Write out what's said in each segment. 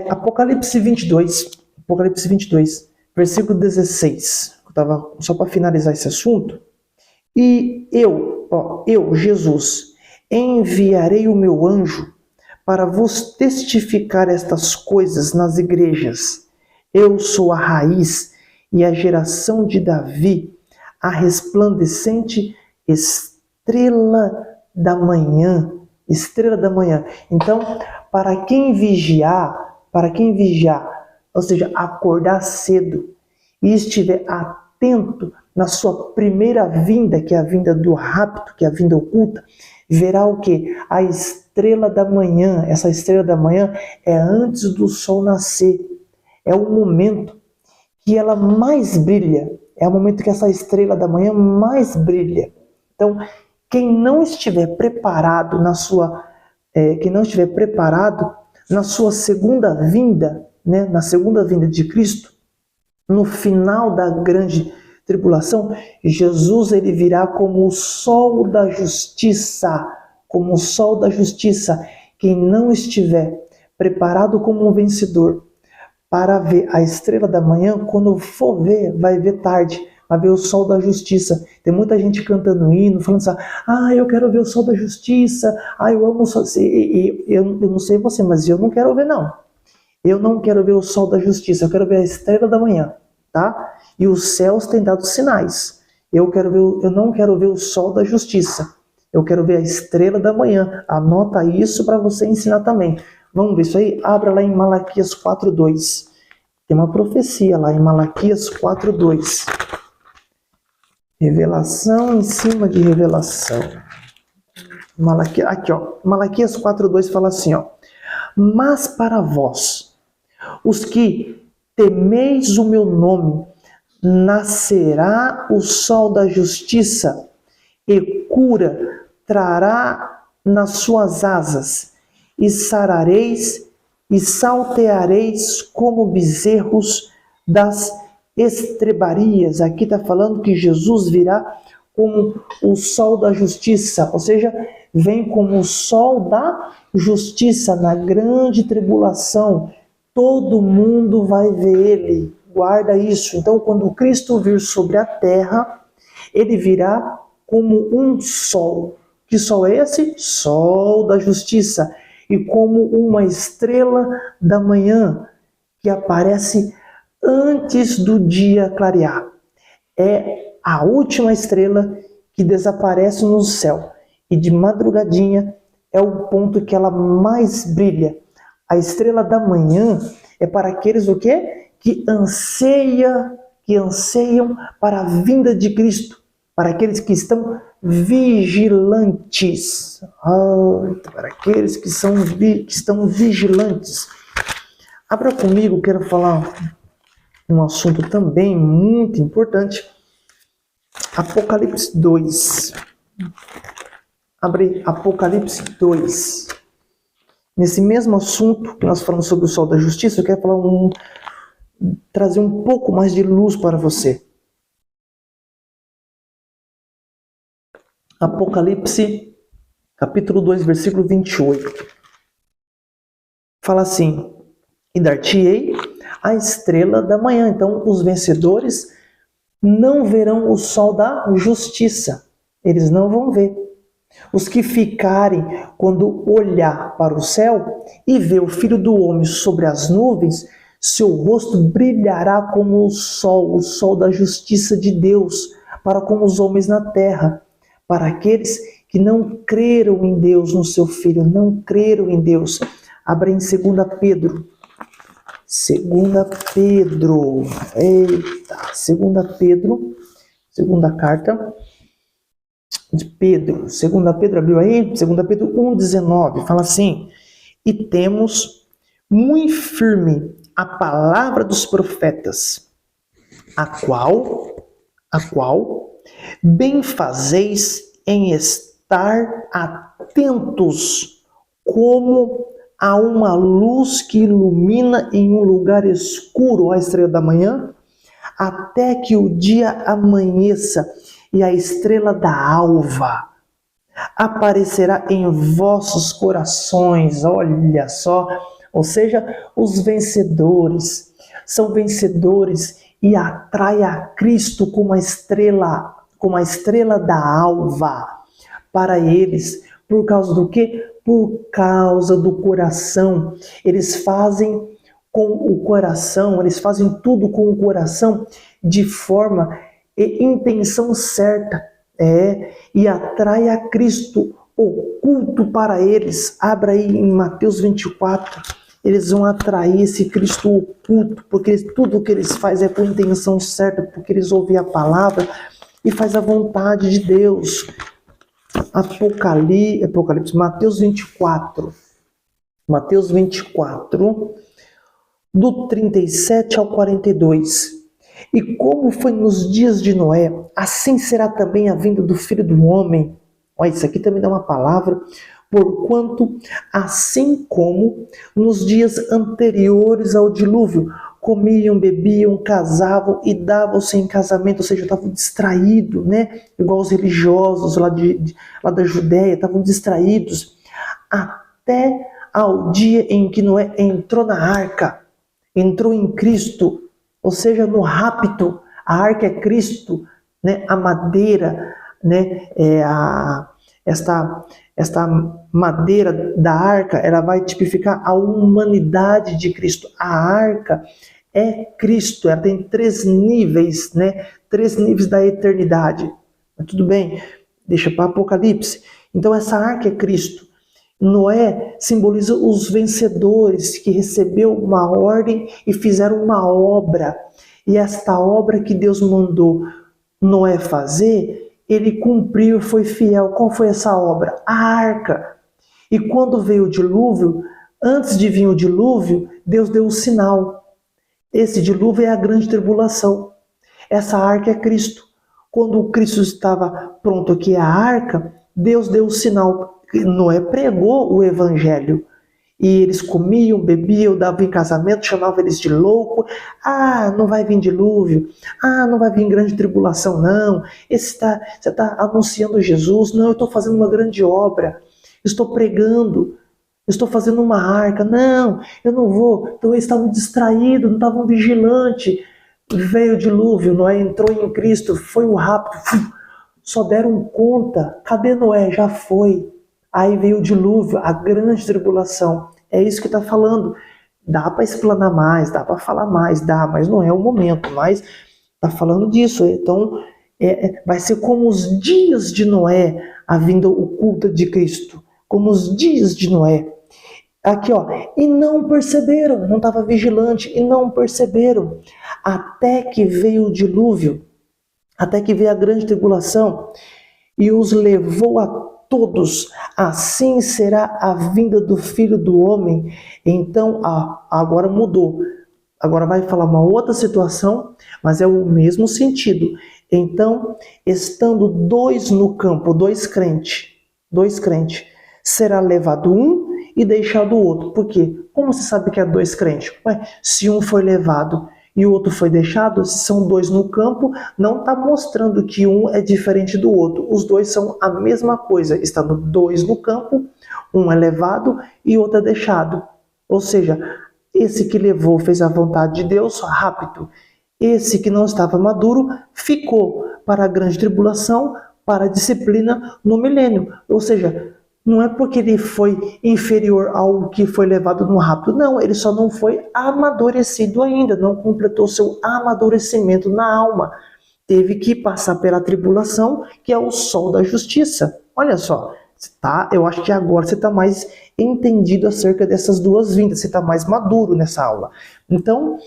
Apocalipse 22, versículo 16. Só para finalizar esse assunto. E eu, Jesus, enviarei o meu anjo para vos testificar estas coisas nas igrejas. Eu sou a raiz e a geração de Davi, a resplandecente estrela da manhã. Estrela da manhã. Então, para quem vigiar, ou seja, acordar cedo e estiver atento na sua primeira vinda, que é a vinda do rapto, que é a vinda oculta, verá o quê? A estrela da manhã. Essa estrela da manhã é antes do sol nascer. É o momento que ela mais brilha. É o momento que essa estrela da manhã mais brilha. Então, quem não estiver preparado na sua segunda vinda, né, na segunda vinda de Cristo, no final da grande tribulação, Jesus ele virá como o sol da justiça, como o sol da justiça. Quem não estiver preparado como um vencedor para ver a estrela da manhã, quando for ver, vai ver tarde, vai ver o sol da justiça. Tem muita gente cantando hino, falando assim, eu quero ver o sol da justiça, eu amo o sol. Eu não sei você, mas eu não quero ver não. Eu não quero ver o sol da justiça, eu quero ver a estrela da manhã, tá? E os céus têm dado sinais. Eu não quero ver o sol da justiça, eu quero ver a estrela da manhã. Anota isso para você ensinar também. Vamos ver isso aí? Abra lá em Malaquias 4:2. Tem uma profecia lá em Malaquias 4:2. Revelação em cima de revelação. Malaquias 4:2 fala assim, mas para vós, os que temeis o meu nome, nascerá o sol da justiça e cura trará nas suas asas, e sarareis e salteareis como bezerros das estrebarias. Aqui está falando que Jesus virá como o sol da justiça, ou seja, vem como o sol da justiça na grande tribulação. Todo mundo vai ver ele, guarda isso. Então, quando Cristo vir sobre a terra, ele virá como um sol. Que sol é esse? Sol da justiça. E como uma estrela da manhã, que aparece antes do dia clarear. É a última estrela que desaparece no céu. E de madrugadinha é o ponto que ela mais brilha. A estrela da manhã é para aqueles o quê? Que anseiam para a vinda de Cristo. Para aqueles que estão vigilantes. Para aqueles que estão vigilantes. Abra comigo, quero falar um assunto também muito importante. Apocalipse 2. Abre Apocalipse 2. Nesse mesmo assunto que nós falamos sobre o sol da justiça, eu quero trazer um pouco mais de luz para você. Apocalipse, capítulo 2, versículo 28. Fala assim, e dar-te-ei a estrela da manhã. Então, os vencedores não verão o sol da justiça. Eles não vão ver. Os que ficarem, quando olhar para o céu e ver o Filho do Homem sobre as nuvens, seu rosto brilhará como o sol da justiça de Deus, para com os homens na terra. Para aqueles que não creram em Deus, no seu Filho, não creram em Deus. Abra em 2 Pedro. 2 Pedro. Eita, 2 Pedro. Segunda carta de Pedro. 2 Pedro, abriu aí? 2 Pedro 1,19. Fala assim, e temos muito firme a palavra dos profetas, a qual bem fazeis em estar atentos, como a uma luz que ilumina em um lugar escuro, a estrela da manhã, até que o dia amanheça e a estrela da alva aparecerá em vossos corações. Olha só, Ou seja, os vencedores são vencedores e atraem a Cristo como a estrela da alva para eles. Por causa do quê? Por causa do coração. Eles fazem com o coração, eles fazem tudo com o coração de forma e intenção certa. E atrai a Cristo oculto para eles. Abra aí em Mateus 24. Eles vão atrair esse Cristo oculto, porque tudo o que eles fazem é com a intenção certa, porque eles ouvem a palavra e faz a vontade de Deus. Apocalipse, Mateus 24. Mateus 24, do 37 ao 42. E como foi nos dias de Noé, assim será também a vinda do Filho do Homem. Olha, isso aqui também dá uma palavra. Porquanto, assim como nos dias anteriores ao dilúvio, comiam, bebiam, casavam e davam-se em casamento, ou seja, estavam distraídos, né? Igual os religiosos lá da Judéia, estavam distraídos, até ao dia em que Noé entrou na arca, entrou em Cristo, ou seja, no rapto. A arca é Cristo, né? A madeira, né? Esta madeira da arca, ela vai tipificar a humanidade de Cristo. A arca é Cristo, ela tem 3 níveis, né? 3 níveis da eternidade. Mas tudo bem, deixa para Apocalipse. Então essa arca é Cristo. Noé simboliza os vencedores que recebeu uma ordem e fizeram uma obra. E esta obra que Deus mandou Noé fazer, ele cumpriu, foi fiel. Qual foi essa obra? A arca. E quando veio o dilúvio, antes de vir o dilúvio, Deus deu um sinal. Esse dilúvio é a grande tribulação. Essa arca é Cristo. Quando o Cristo estava pronto, que é a arca, Deus deu o sinal. Noé pregou o evangelho. E eles comiam, bebiam, davam em casamento, chamavam eles de louco. Ah, não vai vir dilúvio. Ah, não vai vir grande tribulação, não. Você está anunciando Jesus. Não, eu estou fazendo uma grande obra. Estou pregando. Estou fazendo uma arca. Não, eu não vou. Então eles estavam distraídos, não estavam vigilantes. Veio o dilúvio, Noé entrou em Cristo, foi o rapto. Só deram conta. Cadê Noé? Já foi. Aí veio o dilúvio, a grande tribulação. É isso que está falando. Dá para explanar mais, dá para falar mais, dá, mas não é o momento. Mas está falando disso. Então, vai ser como os dias de Noé, a vinda oculta de Cristo. Como os dias de Noé. Aqui, ó. E não perceberam, não estava vigilante, e não perceberam. Até que veio o dilúvio, até que veio a grande tribulação, e os levou a todos. Assim será a vinda do Filho do Homem. Então, agora mudou. Agora vai falar uma outra situação, mas é o mesmo sentido. Então, estando 2 no campo, 2 crentes, será levado um e deixado o outro. Por quê? Como você sabe que é 2 crentes? Se um foi levado e o outro foi deixado, se são 2 no campo, não está mostrando que um é diferente do outro. Os 2 são a mesma coisa. Estando 2 no campo, um é levado e o outro é deixado. Ou seja, esse que levou fez a vontade de Deus, rápido. Esse que não estava maduro ficou para a grande tribulação, para a disciplina no milênio. Ou seja, não é porque ele foi inferior ao que foi levado no rapto. Não, ele só não foi amadurecido ainda, não completou seu amadurecimento na alma. Teve que passar pela tribulação, que é o sol da justiça. Olha só, eu acho que agora você está mais entendido acerca dessas 2 vindas, você está mais maduro nessa aula. Então,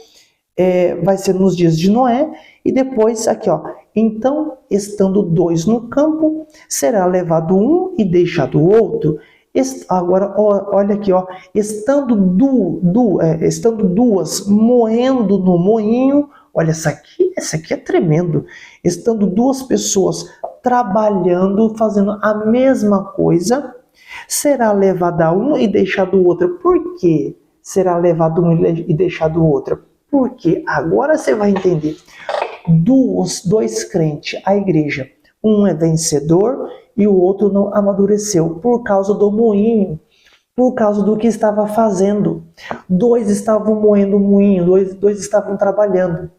vai ser nos dias de Noé, e depois aqui, ó. Então, estando 2 no campo, será levado um e deixado o outro. Agora, olha aqui, ó. Estando 2 moendo no moinho, olha, essa aqui é tremendo. Estando 2 pessoas trabalhando, fazendo a mesma coisa, será levado um e deixado o outro. Por quê? Será levado um e deixado o outro? Porque agora você vai entender. 2 crentes, a igreja. Um é vencedor e o outro não amadureceu por causa do moinho. por causa do que estava fazendo. Dois estavam moendo o moinho, dois estavam trabalhando.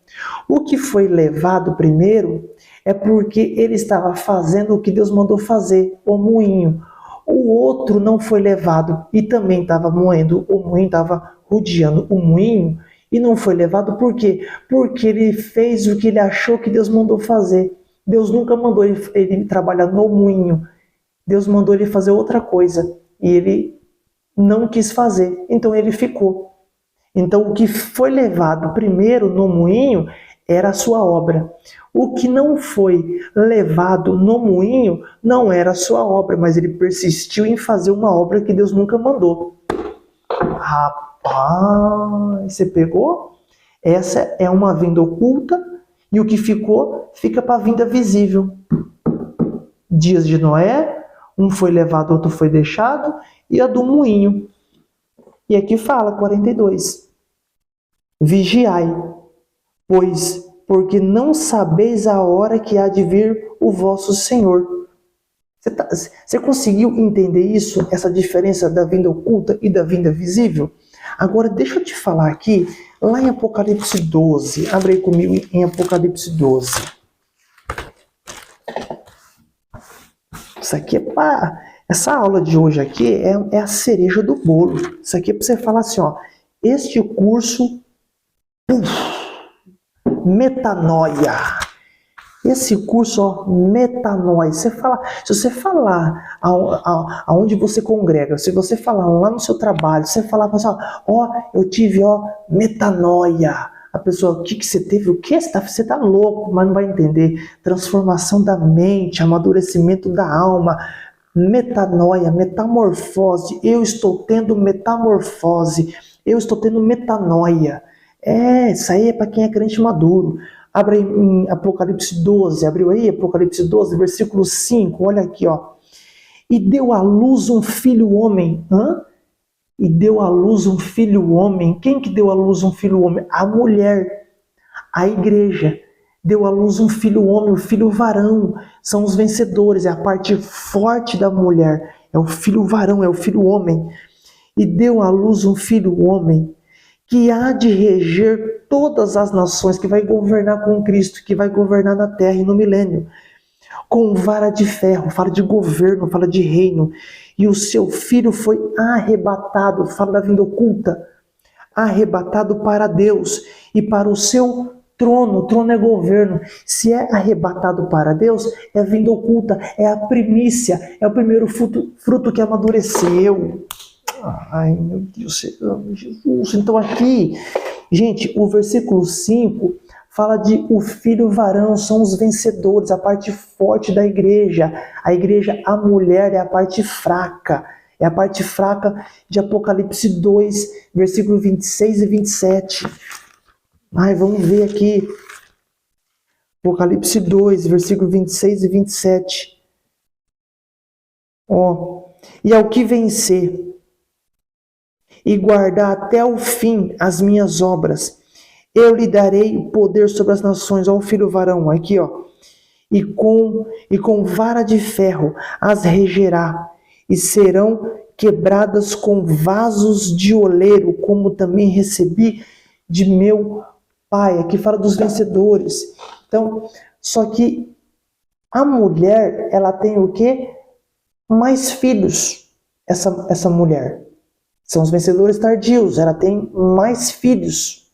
O que foi levado primeiro é porque ele estava fazendo o que Deus mandou fazer, o moinho. O outro não foi levado e também estava moendo o moinho, estava rodeando o moinho e não foi levado por quê? Porque ele fez o que ele achou que Deus mandou fazer. Deus nunca mandou ele trabalhar no moinho. Deus mandou ele fazer outra coisa e ele não quis fazer, então ele ficou. Então o que foi levado primeiro no moinho era a sua obra. O que não foi levado no moinho não era a sua obra, mas ele persistiu em fazer uma obra que Deus nunca mandou. Rapaz, você pegou? Essa é uma vinda oculta e o que ficou, fica para a vinda visível. Dias de Noé, um foi levado, outro foi deixado, e a do moinho. E aqui fala, 42. Vigiai, porque não sabeis a hora que há de vir o vosso Senhor. Você conseguiu entender isso? Essa diferença da vinda oculta e da vinda visível? Agora, deixa eu te falar aqui, lá em Apocalipse 12. Abre aí comigo em Apocalipse 12. Isso aqui é para... Essa aula de hoje aqui é a cereja do bolo. Isso aqui é para você falar assim, ó. Este curso... metanoia. Esse curso, ó, metanoia. Se você falar aonde você congrega, se você falar lá no seu trabalho, você falar assim, ó, eu tive, ó, metanoia. A pessoa, o que você teve? O que? Você tá louco, mas não vai entender. Transformação da mente, amadurecimento da alma, metanoia, metamorfose. Eu estou tendo metamorfose. Eu estou tendo metanoia. Isso aí é para quem é crente maduro. Abre aí em Apocalipse 12, abriu aí Apocalipse 12, versículo 5, olha aqui, ó. E deu à luz um filho homem. E deu à luz um filho homem. Quem que deu à luz um filho homem? A mulher, a igreja. Deu à luz um filho homem, o filho varão. São os vencedores, é a parte forte da mulher. É o filho varão, é o filho homem. E deu à luz um filho homem, que há de reger todas as nações, que vai governar com Cristo, que vai governar na terra e no milênio. Com vara de ferro, fala de governo, fala de reino. E o seu filho foi arrebatado, fala da vinda oculta, arrebatado para Deus e para o seu trono. O trono é governo. Se é arrebatado para Deus, é vinda oculta, é a primícia, é o primeiro fruto que amadureceu. Ai, meu Deus, Jesus. Então aqui, gente, o versículo 5 fala de o filho varão, são os vencedores, a parte forte da igreja. A igreja, a mulher, é a parte fraca. É a parte fraca de Apocalipse 2, versículo 26 e 27. Vamos ver aqui. Apocalipse 2, versículo 26 e 27. E ao que vencer e guardar até o fim as minhas obras, eu lhe darei o poder sobre as nações. O filho varão, aqui, ó. E com vara de ferro as regerá, e serão quebradas com vasos de oleiro, como também recebi de meu Pai. Aqui fala dos vencedores. Então, só que a mulher, ela tem o quê? Mais filhos, essa mulher. São os vencedores tardios, ela tem mais filhos,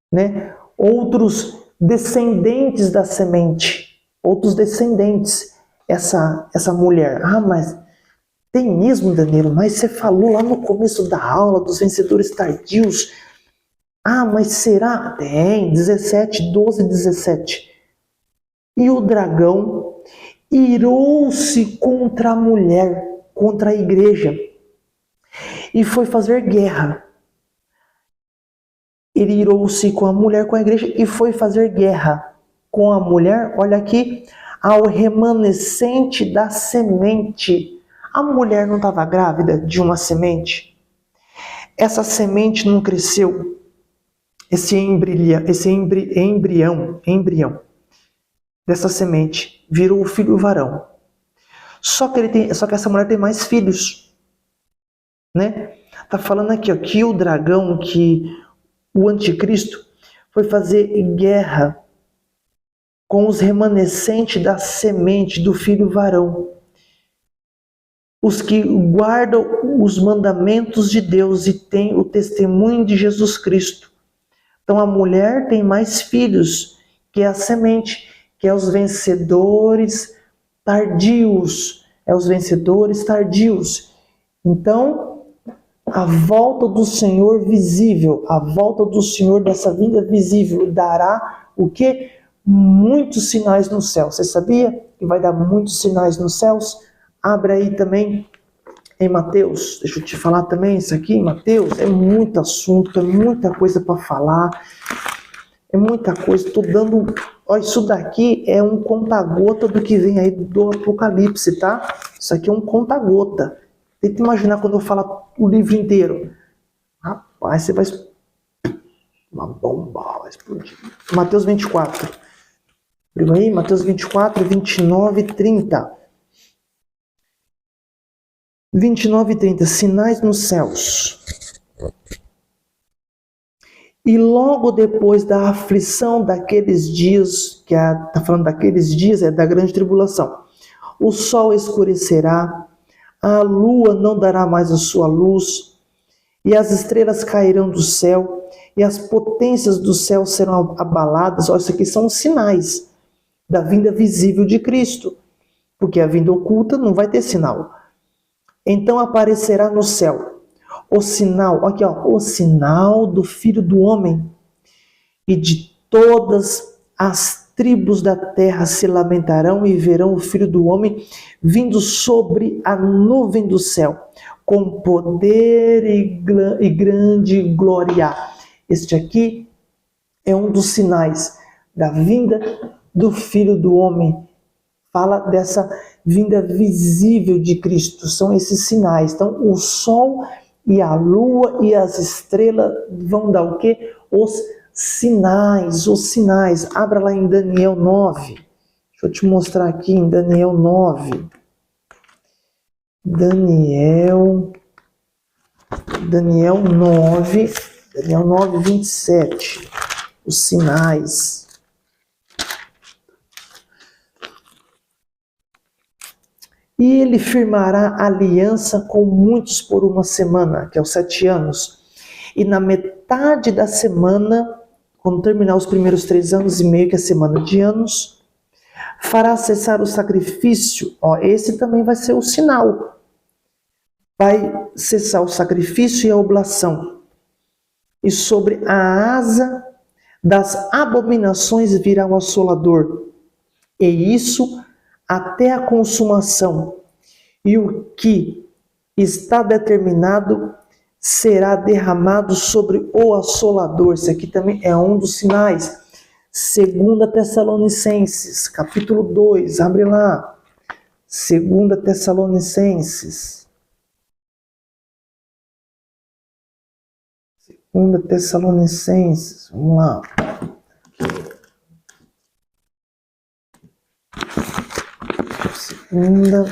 né? Outros descendentes da semente, outros descendentes, essa mulher. Mas tem mesmo, Danilo, mas você falou lá no começo da aula dos vencedores tardios. Mas será? Tem, 17, 12, 17. E o dragão irou-se contra a mulher, contra a igreja, e foi fazer guerra. Ele irou-se com a mulher, com a igreja, e foi fazer guerra com a mulher, olha aqui, ao remanescente da semente. A mulher não estava grávida de uma semente? Essa semente não cresceu? Esse embrião dessa semente virou o filho varão. Só que essa mulher tem mais filhos. né? Tá falando aqui, ó, que o dragão, que o anticristo foi fazer guerra com os remanescentes da semente do filho varão, os que guardam os mandamentos de Deus e têm o testemunho de Jesus Cristo. Então a mulher tem mais filhos, que é a semente, que é os vencedores tardios. É os vencedores tardios. Então, a volta do Senhor visível, a volta do Senhor dessa vinda visível, dará o quê? Muitos sinais no céu. Você sabia que vai dar muitos sinais nos céus? Abre aí também em Mateus. Deixa eu te falar também isso aqui em Mateus. É muito assunto, é muita coisa para falar. É muita coisa. Estou dando... Ó, isso daqui é um conta-gota do que vem aí do Apocalipse, tá? Isso aqui é um conta-gota. Tenta imaginar quando eu falar o livro inteiro. Rapaz, você vai... Uma bomba vai explodir. Mateus 24. Abriu aí? Mateus 24, 29 e 30. 29 e 30. Sinais nos céus. E logo depois da aflição daqueles dias, que está falando daqueles dias, é da grande tribulação, o sol escurecerá, a lua não dará mais a sua luz, e as estrelas cairão do céu, e as potências do céu serão abaladas. Olha, isso aqui são os sinais da vinda visível de Cristo, porque a vinda oculta não vai ter sinal. Então aparecerá no céu o sinal, aqui ó, o sinal do Filho do Homem, e de todas as tribos da terra se lamentarão e verão o Filho do Homem vindo sobre a nuvem do céu, com poder e grande glória. Este aqui é um dos sinais da vinda do Filho do Homem. Fala dessa vinda visível de Cristo, são esses sinais. Então, o sol e a lua e as estrelas vão dar o quê? Os sinais, os sinais. Abra lá em Daniel 9. Deixa eu te mostrar aqui em Daniel 9. Daniel 9, 27. Os sinais. E ele firmará aliança com muitos por uma semana, que é os 7 anos. E na metade da semana, quando terminar os primeiros 3 anos e meio, que é a semana de anos, fará cessar o sacrifício. Ó, esse também vai ser o sinal. Vai cessar o sacrifício e a oblação. E sobre a asa das abominações virá o assolador. E isso até a consumação, e o que está determinado será derramado sobre o assolador. Isso aqui também é um dos sinais. 2 Tessalonicenses, capítulo 2, abre lá. 2 Tessalonicenses. 2 Tessalonicenses, vamos lá. Segunda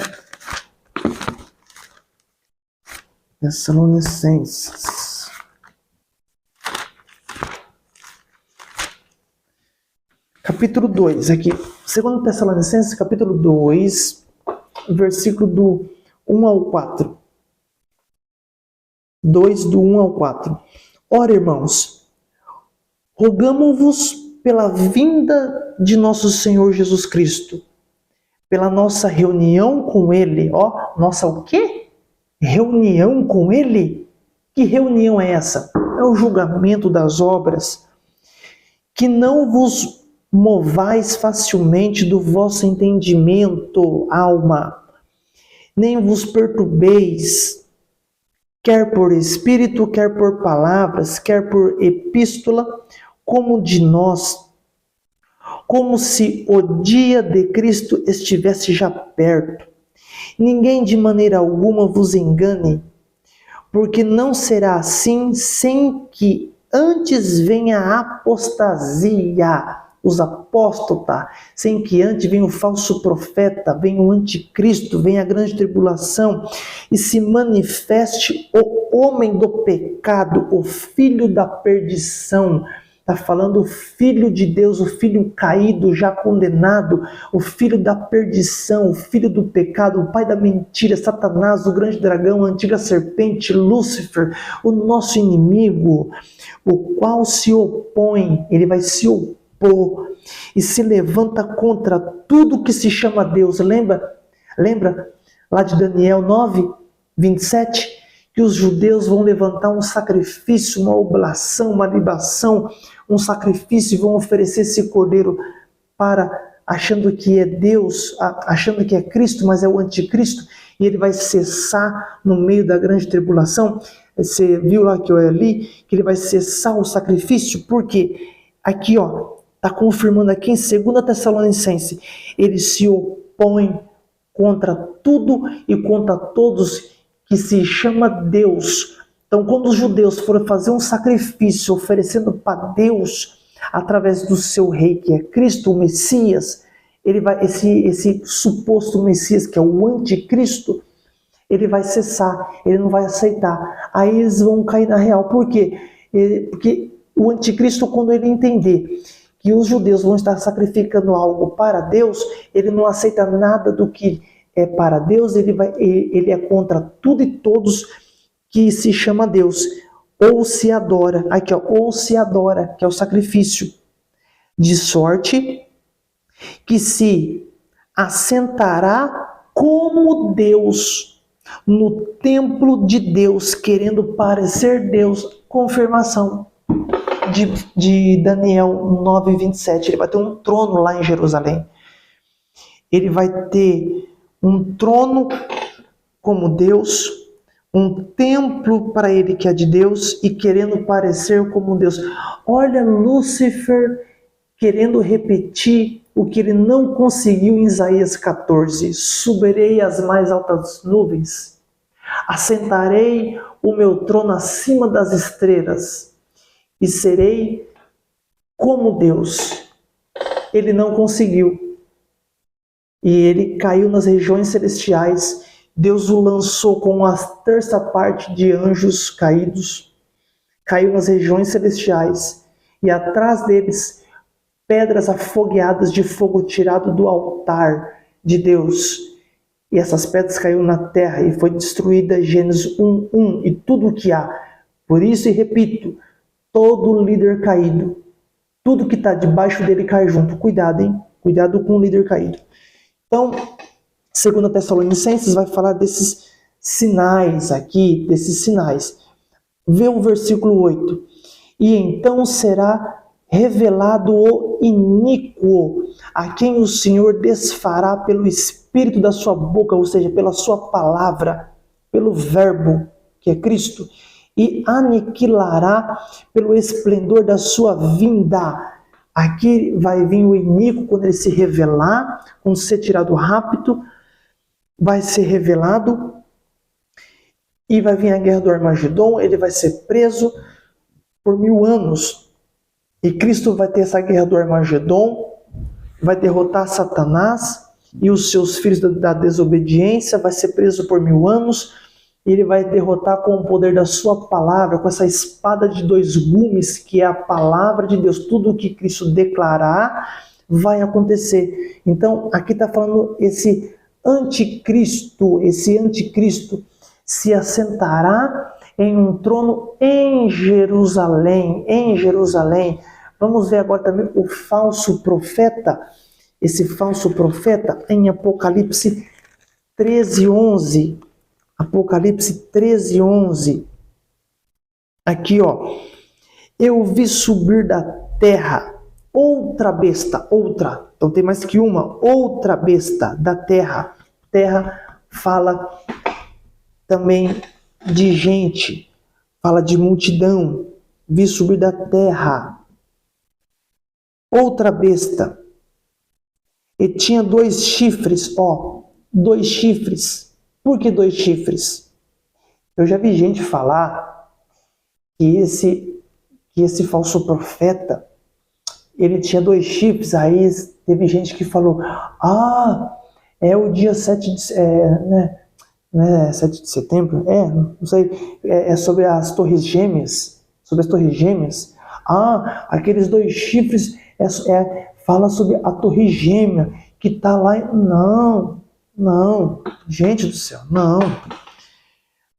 Tessalonicenses. Capítulo 2, aqui. 2 Tessalonicenses, capítulo 2, versículo do 1 ao 4. 2, do 1 ao 4. Ora, irmãos, rogamo-vos pela vinda de nosso Senhor Jesus Cristo, pela nossa reunião com Ele. Ó, nossa o quê? Reunião com Ele? Que reunião é essa? É o julgamento das obras. Que não vos movais facilmente do vosso entendimento, alma, nem vos perturbeis, quer por espírito, quer por palavras, quer por epístola, como de nós, como se o dia de Cristo estivesse já perto. Ninguém de maneira alguma vos engane, porque não será assim sem que antes venha a apostasia. os apóstatas, sem que antes venha o falso profeta, venha o anticristo, venha a grande tribulação e se manifeste o homem do pecado, o filho da perdição. Está falando o filho de Deus, o filho caído, já condenado, o filho da perdição, o filho do pecado, o pai da mentira, Satanás, o grande dragão, a antiga serpente, Lúcifer, o nosso inimigo, o qual se opõe, ele vai se opor e se levanta contra tudo que se chama Deus. Lembra lá de Daniel 9:27? Que os judeus vão levantar um sacrifício, uma oblação, uma libação, um sacrifício e vão oferecer esse cordeiro achando que é Deus, achando que é Cristo, mas é o anticristo, e ele vai cessar no meio da grande tribulação. Você viu lá que eu li, que ele vai cessar o sacrifício, porque aqui está confirmando aqui em 2 Tessalonicenses, ele se opõe contra tudo e contra todos que se chama Deus. Então, quando os judeus forem fazer um sacrifício oferecendo para Deus, através do seu rei, que é Cristo, o Messias, esse suposto Messias, que é o anticristo, ele vai cessar, ele não vai aceitar. Aí eles vão cair na real. Por quê? Porque o anticristo, quando ele entender que os judeus vão estar sacrificando algo para Deus, ele não aceita nada do que é para Deus, ele é contra tudo e todos que se chama Deus, ou se adora, aqui ou se adora, que é o sacrifício, de sorte que se assentará como Deus no templo de Deus, querendo parecer Deus. Confirmação de Daniel 9:27, ele vai ter um trono lá em Jerusalém, ele vai ter um trono como Deus, um templo para ele que é de Deus e querendo parecer como Deus. Olha Lúcifer querendo repetir o que ele não conseguiu em Isaías 14. Subirei às mais altas nuvens, assentarei o meu trono acima das estrelas e serei como Deus. Ele não conseguiu. E ele caiu nas regiões celestiais. Deus o lançou com a terça parte de anjos caídos. Caiu nas regiões celestiais. E atrás deles, pedras afogueadas de fogo tirado do altar de Deus. E essas pedras caíram na terra e foi destruída Gênesis 1:1 e tudo o que há. Por isso, e repito, todo líder caído, tudo que está debaixo dele cai junto. Cuidado, hein? Cuidado com o líder caído. Então, 2 Tessalonicenses vai falar desses sinais aqui, desses sinais. Vê o versículo 8. E então será revelado o iníquo, a quem o Senhor desfará pelo Espírito da sua boca, ou seja, pela sua palavra, pelo verbo, que é Cristo, e aniquilará pelo esplendor da sua vinda. Aqui vai vir o iníquo quando ele se revelar, quando ser tirado rápido, vai ser revelado e vai vir a guerra do Armagedon, ele vai ser preso por 1000 anos. E Cristo vai ter essa guerra do Armagedon, vai derrotar Satanás e os seus filhos da desobediência, vai ser preso por 1000 anos, e ele vai derrotar com o poder da sua palavra, com essa espada de 2 gumes, que é a palavra de Deus. Tudo o que Cristo declarar vai acontecer. Então, aqui está falando esse anticristo se assentará em um trono em Jerusalém, Vamos ver agora também o falso profeta, esse falso profeta em Apocalipse 13:11. Apocalipse 13:11. Aqui, eu vi subir da terra outra besta, então tem mais que uma, outra besta da terra. Terra fala também de gente, fala de multidão. Vi subir da terra outra besta, e tinha 2 chifres, 2 chifres. Por que 2 chifres? Eu já vi gente falar que esse falso profeta, ele tinha 2 chifres. Aí teve gente que falou, é o dia 7 de, né, 7 de setembro? Não sei, é sobre as torres gêmeas, aqueles 2 chifres, fala sobre a torre gêmea, que está lá, não, gente do céu, não.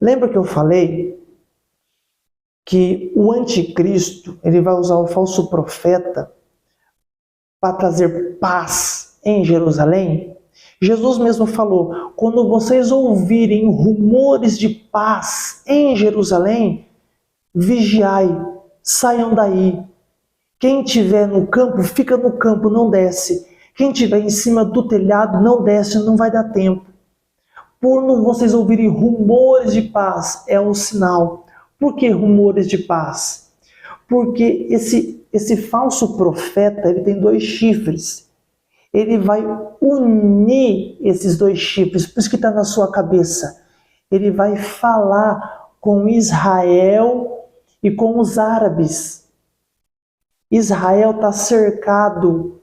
Lembra que eu falei que o anticristo, ele vai usar o falso profeta para trazer paz em Jerusalém? Jesus mesmo falou, quando vocês ouvirem rumores de paz em Jerusalém, vigiai, saiam daí. Quem estiver no campo, fica no campo, não desce. Quem estiver em cima do telhado, não desce, não vai dar tempo. Por vocês ouvirem rumores de paz, é um sinal. Por que rumores de paz? Porque esse falso profeta, ele tem 2 chifres. Ele vai unir esses 2 chifres, por isso que está na sua cabeça. Ele vai falar com Israel e com os árabes. Israel está cercado,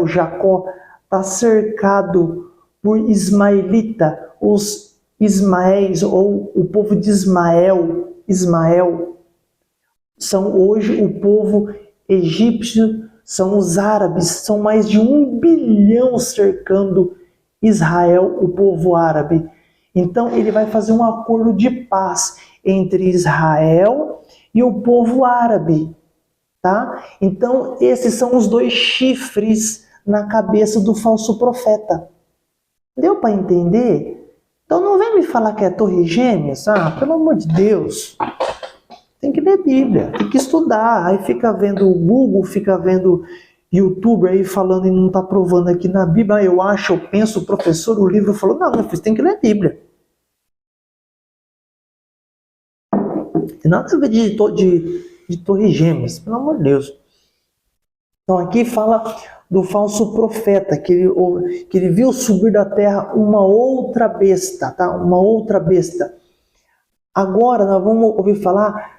Jacó, está cercado por ismaelita, os ismaéis, ou o povo de Ismael. São hoje o povo egípcio, são os árabes, são mais de 1 bilhão cercando Israel, o povo árabe. Então ele vai fazer um acordo de paz entre Israel e o povo árabe, tá? Então esses são os 2 chifres na cabeça do falso profeta. Deu para entender? Então não vem me falar que é torre gêmeas, pelo amor de Deus. Tem que ler Bíblia, tem que estudar. Aí fica vendo o Google, fica vendo YouTuber aí falando e não está provando aqui na Bíblia. Eu acho, eu penso, o professor, o livro falou, não, meu filho, tem que ler Bíblia. Tem nada a ver de torre gêmeas, pelo amor de Deus. Então aqui fala do falso profeta, que ele viu subir da terra uma outra besta, tá? Uma outra besta. Agora nós vamos ouvir falar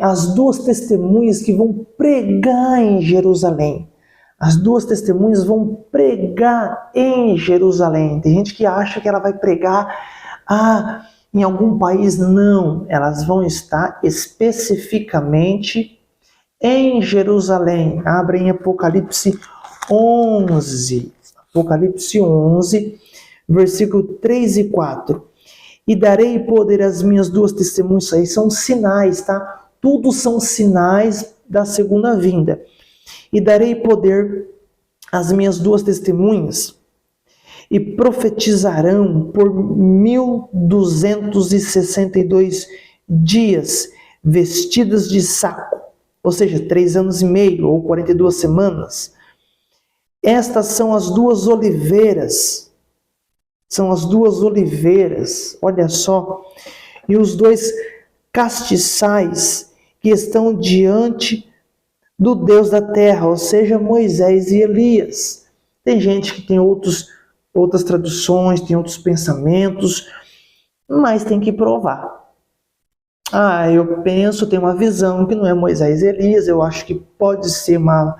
as 2 testemunhas que vão pregar em Jerusalém. As 2 testemunhas vão pregar em Jerusalém. Tem gente que acha que ela vai pregar em algum país. Não, elas vão estar especificamente em Jerusalém. Abre em Apocalipse 11. Apocalipse 11, versículo 3 e 4. E darei poder às minhas 2 testemunhas. Isso aí são sinais, tá? Tudo são sinais da segunda vinda. E darei poder às minhas 2 testemunhas, e profetizarão por 1262 dias, vestidas de saco, ou seja, 3 anos e meio, ou 42 semanas. Estas são as 2 oliveiras. São as 2 oliveiras, olha só. E os 2 castiçais que estão diante do Deus da terra, ou seja, Moisés e Elias. Tem gente que tem outras traduções, tem outros pensamentos, mas tem que provar. Eu penso, tenho uma visão que não é Moisés e Elias, eu acho que pode ser uma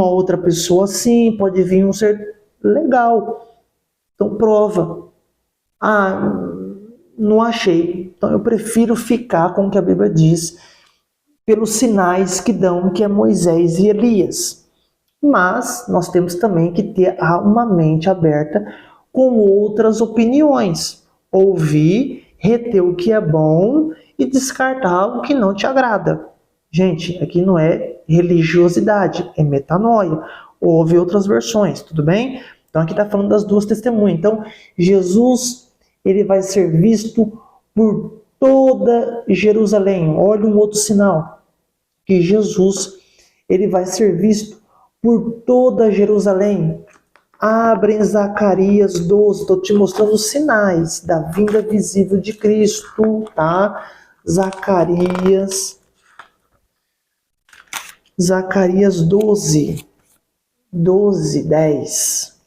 outra pessoa assim, pode vir um ser legal. Então prova. Não achei. Então eu prefiro ficar com o que a Bíblia diz, pelos sinais que dão que é Moisés e Elias. Mas nós temos também que ter uma mente aberta com outras opiniões. Ouvir, reter o que é bom e descartar o que não te agrada. Gente, aqui não é religiosidade, é metanoia. Houve outras versões, tudo bem? Então aqui está falando das 2 testemunhas. Então Jesus, ele vai ser visto por toda Jerusalém. Olha um outro sinal, que Jesus, ele vai ser visto por toda Jerusalém. Abre em Zacarias 12, estou te mostrando os sinais da vinda visível de Cristo, tá? Zacarias 12, 10.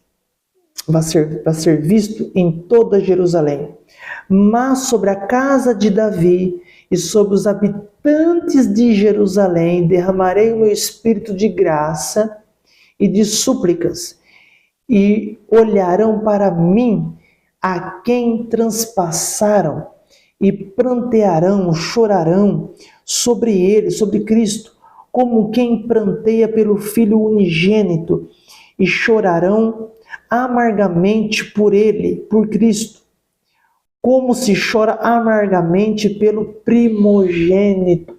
Vai ser visto em toda Jerusalém. Mas sobre a casa de Davi e sobre os habitantes de Jerusalém derramarei o meu espírito de graça e de súplicas, e olharão para mim a quem transpassaram, e prantearão, chorarão sobre ele, sobre Cristo, como quem pranteia pelo Filho unigênito, e chorarão amargamente por ele, por Cristo, como se chora amargamente pelo primogênito.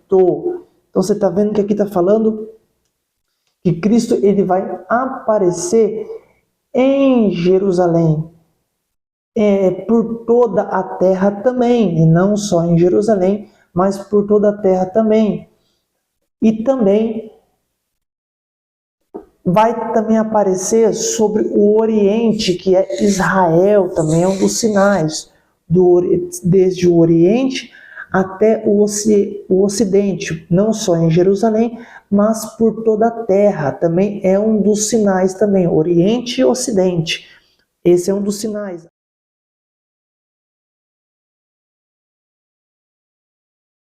Então você está vendo que aqui está falando que Cristo ele vai aparecer em Jerusalém, por toda a terra também, e não só em Jerusalém, mas por toda a terra também. E também vai também aparecer sobre o Oriente, que é Israel, também é um dos sinais, desde o Oriente até o Ocidente, não só em Jerusalém, mas por toda a terra, também é um dos sinais também, Oriente e Ocidente. Esse é um dos sinais.